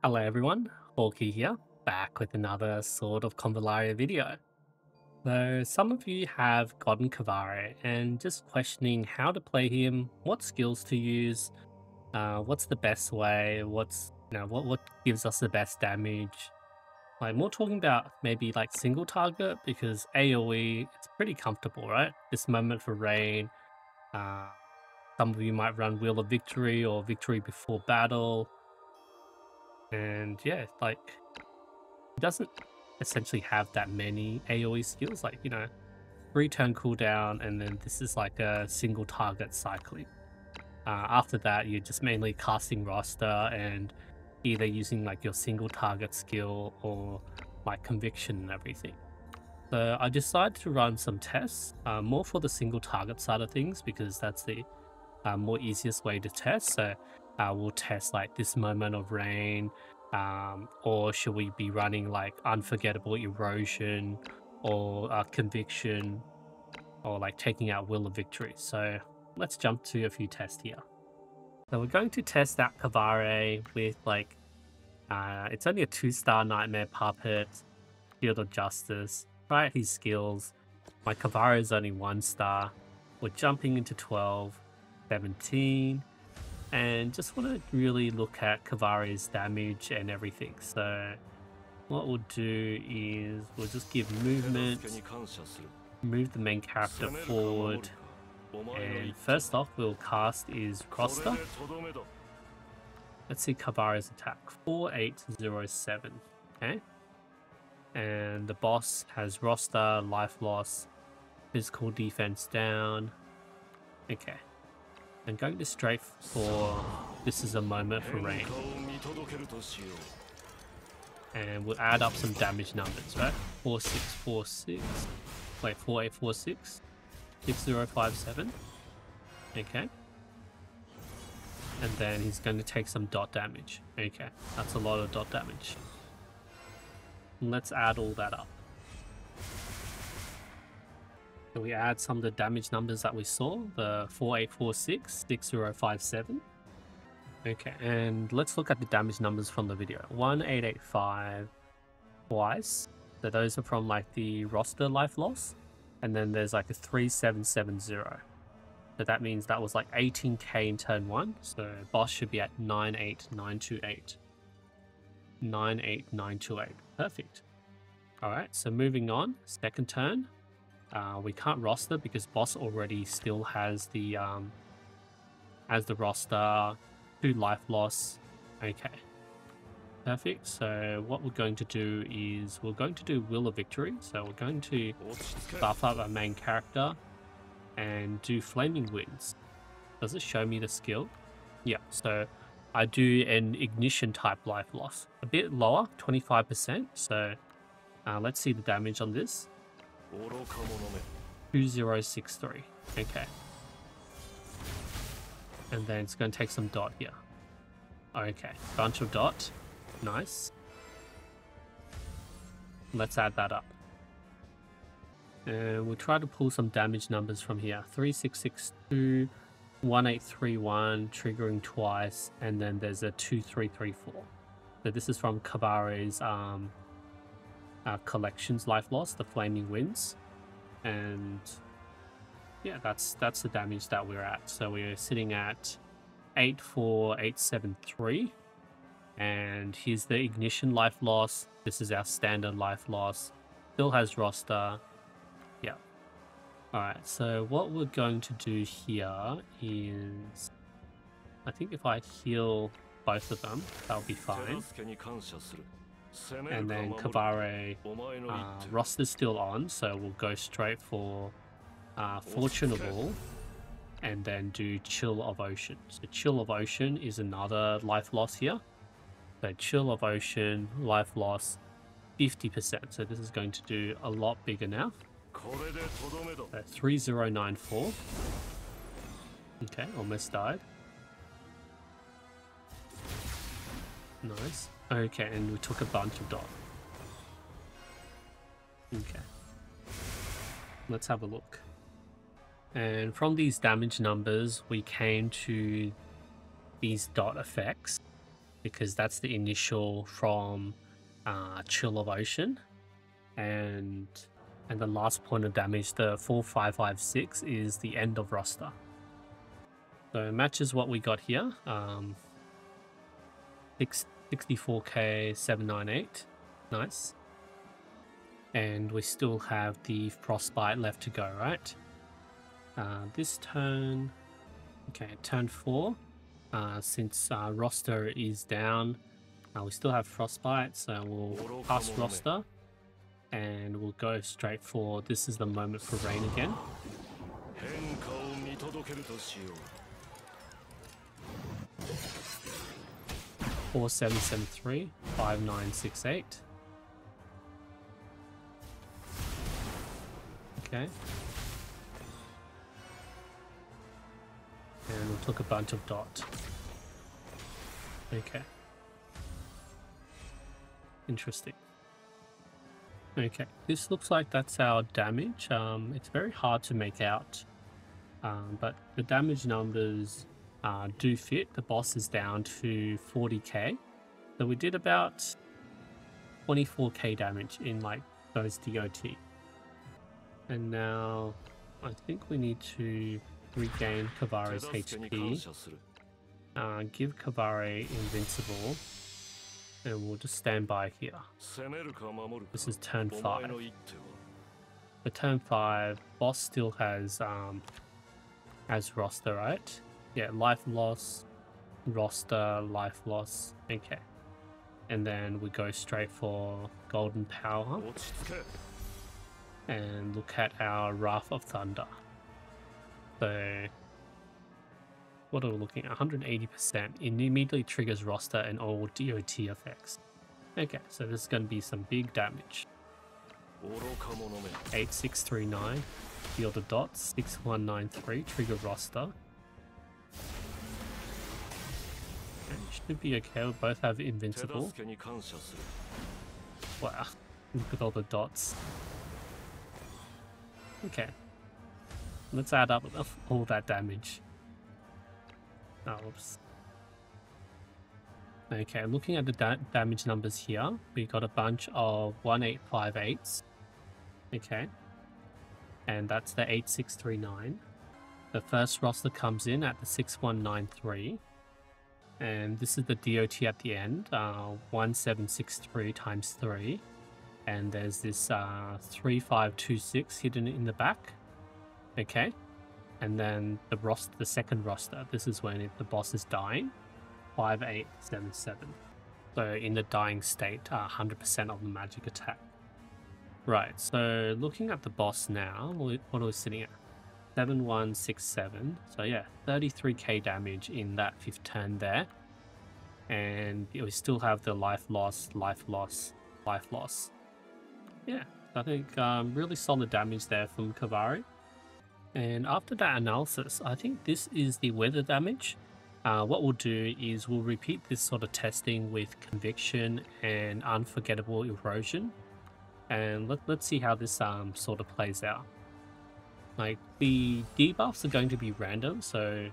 Hello everyone, Hawky here, back with another sort of Convallaria video. So some of you have gotten KVARE and just questioning how to play him, what skills to use, what's the best way, what gives us the best damage. Like more talking about maybe like single target because AoE it's pretty comfortable, right? This moment for rain. Uh, some of you might run Wheel of Victory or Victory Before Battle. And yeah, like it doesn't essentially have that many AoE skills, like, 3 turn cooldown, and then this is like a single target cycling. After that, you're just mainly casting roster and either using like your single target skill or like conviction and everything. So I decided to run some tests, more for the single target side of things because that's the more easiest way to test. So we'll test like this moment of rain, or should we be running like unforgettable erosion or conviction or like taking out will of victory. So let's jump to a few tests here. So we're going to test out KVARE with like it's only a 2-star Nightmare Puppet, Shield of Justice. Try out his skills. My KVARE is only 1-star. We're jumping into 12, 17, and just want to really look at KVARE's damage and everything. So what we'll do is we'll just give movement, move the main character forward, and first off we'll cast is roster. Let's see KVARE's attack, 4807. Okay, and the boss has roster, life loss, physical defense down. Okay, I'm going to strafe for this is a moment for rain. And we'll add up some damage numbers, right? 4646, wait, 4846, 6057. Okay. And then he's going to take some dot damage. Okay, that's a lot of dot damage. Let's add all that up. So we add some of the damage numbers that we saw, the 4846, 6057. Okay, and let's look at the damage numbers from the video. 1885 twice. So those are from like the roster life loss. And then there's like a 3770. So that means that was like 18k in turn 1. So boss should be at 98928. 98928. Perfect. Alright, so moving on. Second turn. We can't roster because boss already still has the roster, 2 life loss. Okay, perfect. So what we're going to do is we're going to do Will of Victory. So we're going to buff up our main character and do Flaming Winds. Does it show me the skill? Yeah, so I do an ignition type life loss, a bit lower, 25%. So let's see the damage on this. 2063. Okay. And then it's going to take some dot here. Okay, bunch of dot. Nice. Let's add that up. And we'll try to pull some damage numbers from here. 3662, 1831, triggering twice, and then there's a 2334. So this is from KVARE's collections life loss, the Flaming Winds. And yeah, that's the damage that we're at. So we're sitting at 84873, and here's the ignition life loss. This is our standard life loss. Still has roster. Yeah. Alright, so what we're going to do here is I think if I heal both of them, that'll be fine. And then KVARE roster's still on, so we'll go straight for Fortunable and then do Chill of Ocean. So Chill of Ocean is another life loss here. So Chill of Ocean, life loss 50%. So this is going to do a lot bigger now. So 3094. Okay, almost died. Nice. Okay, and we took a bunch of dot. Okay. Let's have a look. And from these damage numbers, we came to these dot effects. because that's the initial from Chill of Ocean, and the last point of damage, the 4556, is the end of roster. So it matches what we got here. 64k 798, nice. And we still have the Frostbite left to go, right? This turn, okay, turn 4. Since roster is down, we still have Frostbite, so we'll pass roster and we'll go straight for This Is the Moment for Rain again. 4773 5968. Okay. And we took a bunch of dot. Okay. Interesting. Okay, this looks like that's our damage. It's very hard to make out, but the damage numbers do fit. The boss is down to 40k, so we did about 24k damage in like those DOT. And now I think we need to regain KVARE's HP, give KVARE invincible, and we'll just stand by here. This is turn 5. For turn 5, boss still has roster, right? Yeah, life loss, roster, life loss. Okay. And then we go straight for golden power. And look at our Wrath of Thunder. So what are we looking at? 180%. It immediately triggers roster and all DOT effects. Okay, so this is going to be some big damage. 8639, deal the dots. 6193, trigger roster. Okay, should be okay. We both have invincible. Wow, look at all the dots. Okay, let's add up all that damage. Oh, whoops. Okay, looking at the damage numbers here, we got a bunch of 1858s. Okay, and that's the 8639. The first roster comes in at the 6193, and this is the DOT at the end, 1763 times 3. And there's this 3526 hidden in the back. Okay, and then the second roster. This is when the boss is dying. 5877. So in the dying state, 100% of the magic attack. Right. So looking at the boss now, what are we sitting at? 7167. So yeah, 33k damage in that 5th turn there, and we still have the life loss, life loss, life loss. Yeah, I think really solid damage there from KVARE. And after that analysis, I think this is the weather damage. What we'll do is we'll repeat this sort of testing with Conviction and Unforgettable Erosion. And let's see how this sort of plays out. Like, the debuffs are going to be random, so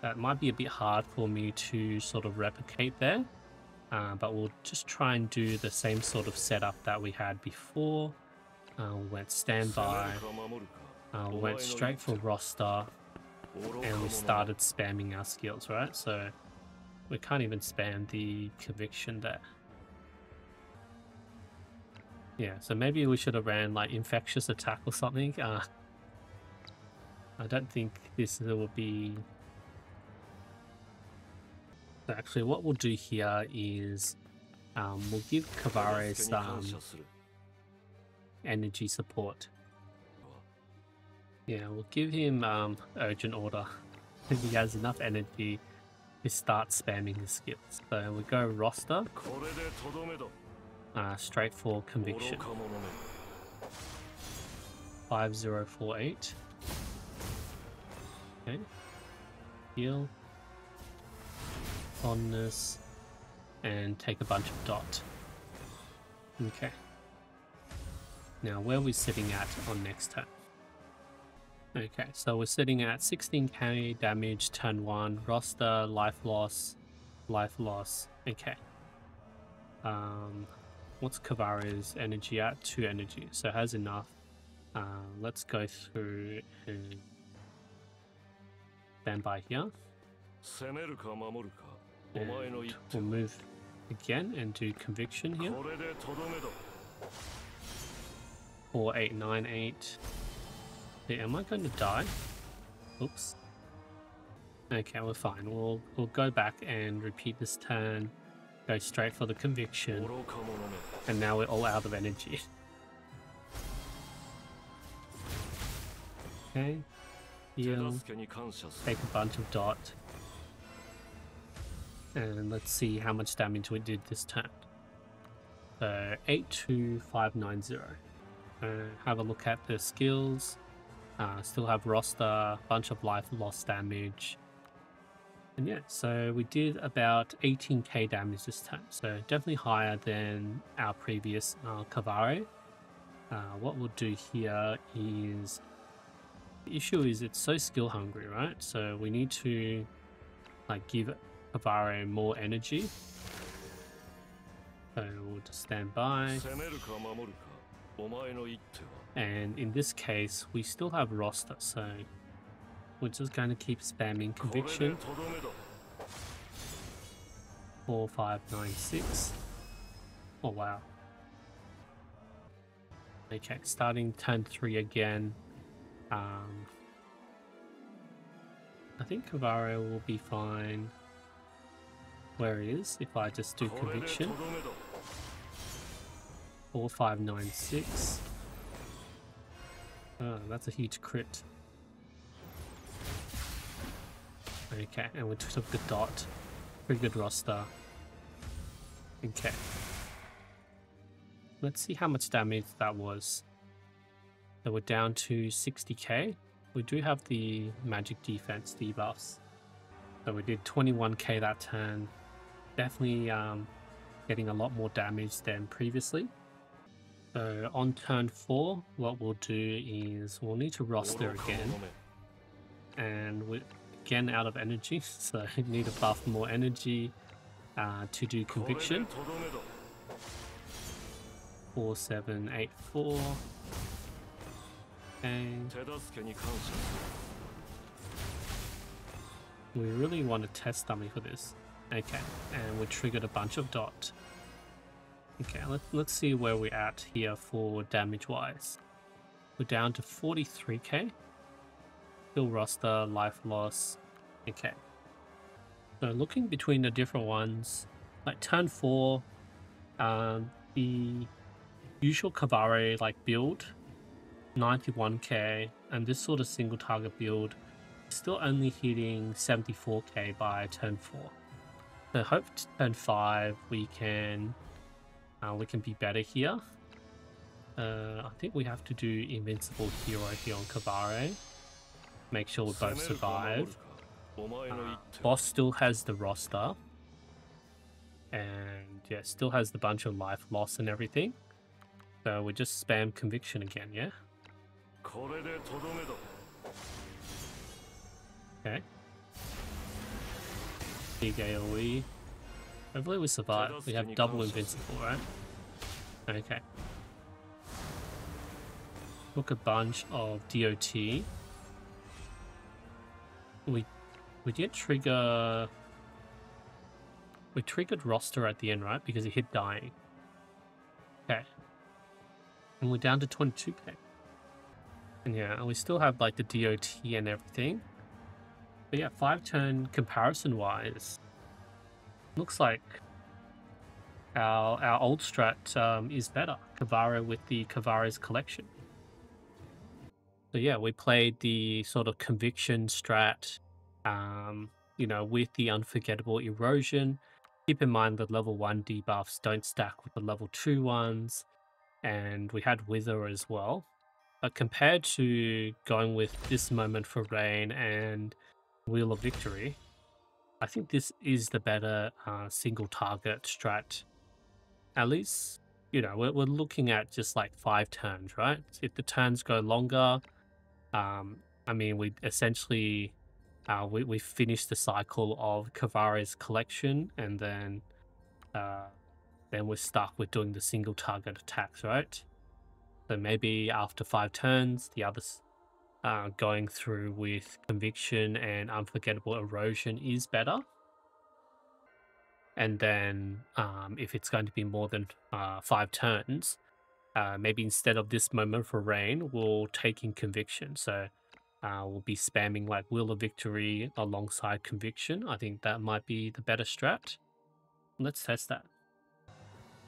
that might be a bit hard for me to sort of replicate there. But we'll just try and do the same sort of setup that we had before. We went standby, we went straight for roster, and we started spamming our skills, right? So we can't even spam the Conviction there. Yeah, so maybe we should have ran like Infectious Attack or something. I don't think this will be... Actually, what we'll do here is we'll give KVARE some energy support. Yeah, we'll give him urgent order if he has enough energy to start spamming his skills. So we go roster, straight for Conviction. 5048. Okay, heal. Fondness, and take a bunch of dot. Okay. Now, where are we sitting at on next turn? Okay, so we're sitting at 16k damage turn 1, roster, life loss, life loss. Okay. What's KVARE's energy at? 2 energy, so it has enough. Let's go through and stand by here. And we'll move again and do conviction here. 4898. Hey, am I going to die? Oops. Okay, we're fine. We'll go back and repeat this turn. Go straight for the conviction. And now we're all out of energy. Okay. Heal. Take a bunch of dot. And let's see how much damage we did this turn. So 82590. Have a look at the skills. Still have roster, bunch of life loss damage. And yeah, so we did about 18k damage this time. So definitely higher than our previous KVARE. What we'll do here is, the issue is it's so skill hungry, right? So we need to like give KVARE more energy. So we'll just stand by. And in this case, we still have roster, so we're just going to keep spamming conviction. 4596. Oh wow. Okay, starting turn 3 again. I think KVARE will be fine where it is if I just do conviction. 4596. Oh, that's a huge crit. Okay, and we took the dot. Pretty good roster. Okay. Let's see how much damage that was. So we're down to 60k. We do have the magic defense debuffs. So we did 21k that turn. Definitely getting a lot more damage than previously. So on turn 4, what we'll do is we'll need to roster again. And we're again out of energy, so need to buff more energy to do conviction. 4784. And we really want to test dummy for this. Okay, and we triggered a bunch of dot. Okay, let's see where we're at here for damage wise. We're down to 43k. Still roster, life loss. Okay. So looking between the different ones, like turn 4, the usual KVARE like build, 91k, and this sort of single target build, still only hitting 74k by turn 4. So hope turn 5 we can be better here. I think we have to do Invincible Hero here on KVARE. Make sure we both survive. Boss still has the roster. And yeah, still has the bunch of life loss and everything. So we just spam conviction again, yeah? Okay. Big AoE. Hopefully we survive. We have double invincible, right? Okay. Took a bunch of DOT. We did trigger... We triggered roster at the end, right? Because it hit dying. Okay. And we're down to 22k. And yeah, we still have like the DOT and everything. But yeah, 5-turn comparison wise, looks like our old strat is better. KVARE with the KVARE's collection. So yeah, we played the sort of conviction strat, you know, with the unforgettable erosion. Keep in mind that level 1 debuffs don't stack with the level 2 ones. And we had Wither as well. But compared to going with this Moment for Rain and Wheel of Victory, I think this is the better single target strat. At least, you know, we're looking at just like 5 turns, right? If the turns go longer, I mean, we essentially we finished the cycle of KVARE's collection, and then we're stuck with doing the single target attacks, right? So maybe after 5 turns, the others going through with Conviction and Unforgettable Erosion is better. And then if it's going to be more than 5 turns, maybe instead of this Moment for Rain, we'll take in Conviction. So we'll be spamming like Wheel of Victory alongside Conviction. I think that might be the better strat. Let's test that.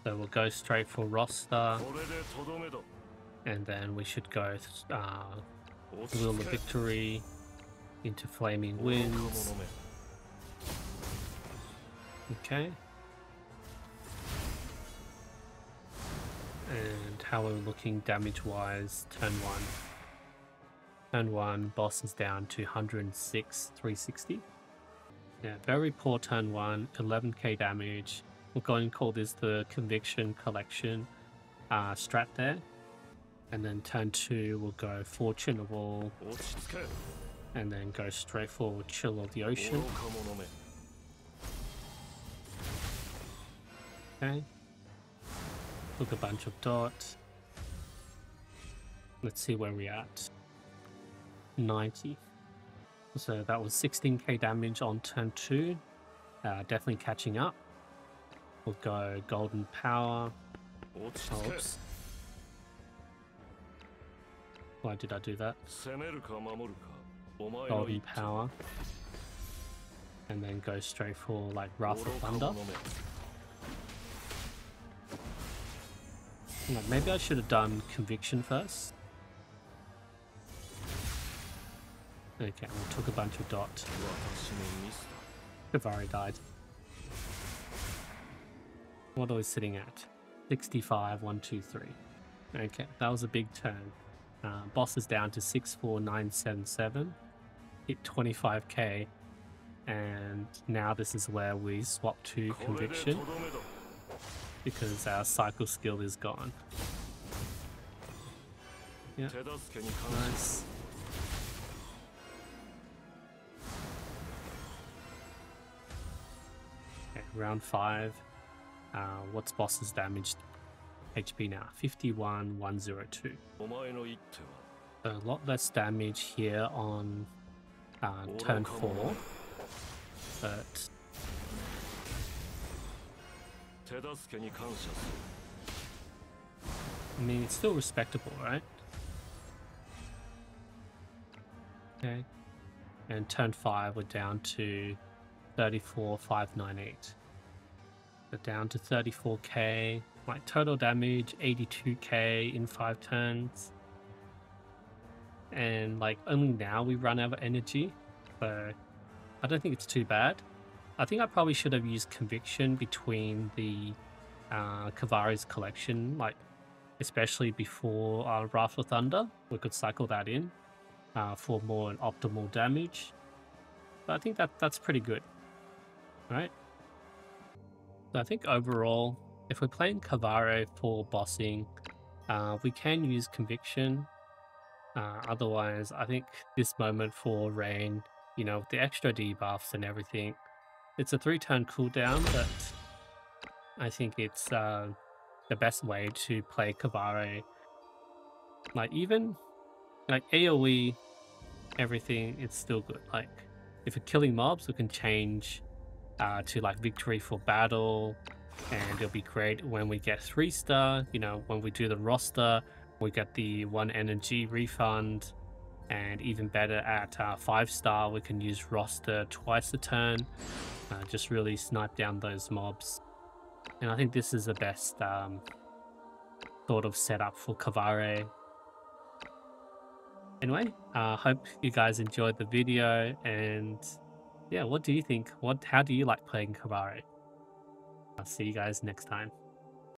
So we'll go straight for roster, and then we should go Wheel of Victory into Flaming Winds. Okay. And how are we looking damage-wise? Turn 1. Turn 1, boss is down to 106, 360. Yeah, very poor turn 1, 11k damage. We're going to call this the Conviction Collection strat there. And then turn 2, we'll go Fortune of All. And then go straight for Chill of the Ocean. Okay. Took a bunch of dots. Let's see where we're at. 90. So that was 16k damage on turn 2. Definitely catching up. We'll go Golden Power. Oops. Why did I do that? Golden Power. And then go straight for like Wrath of Thunder. No, maybe I should have done Conviction first. Okay, we took a bunch of dots. KVARE died. What are we sitting at? 65, 1, 2, 3. Okay, that was a big turn. Boss is down to 64977. Hit 25k. And now this is where we swap to Conviction, because our cycle skill is gone. Yeah, nice. Okay, round 5. What's boss's damage HP now? 51,102. A lot less damage here on turn 4, but I mean, it's still respectable, right? Okay. And turn 5, we're down to 34,598. We're down to 34k. Like total damage, 82k in 5 turns. And like only now we run out of energy. So I don't think it's too bad. I think I probably should have used Conviction between the KVARE's collection, like especially before Wrath of Thunder. We could cycle that in for more optimal damage. But I think that's pretty good, right? So I think overall, if we're playing KVARE for bossing, we can use Conviction. Otherwise, I think this Moment for Rain, you know, with the extra debuffs and everything, it's a 3-turn cooldown, but I think it's the best way to play KVARE. Like even like AoE, everything, it's still good. Like if we're killing mobs, we can change to like Victory for Battle, and it'll be great when we get 3-star. You know, when we do the roster, we get the 1 energy refund, and even better at 5-star, we can use roster twice a turn. Just really snipe down those mobs. And I think this is the best sort of setup for KVARE. Anyway, hope you guys enjoyed the video, and yeah, what do you think? How do you like playing KVARE? I'll see you guys next time.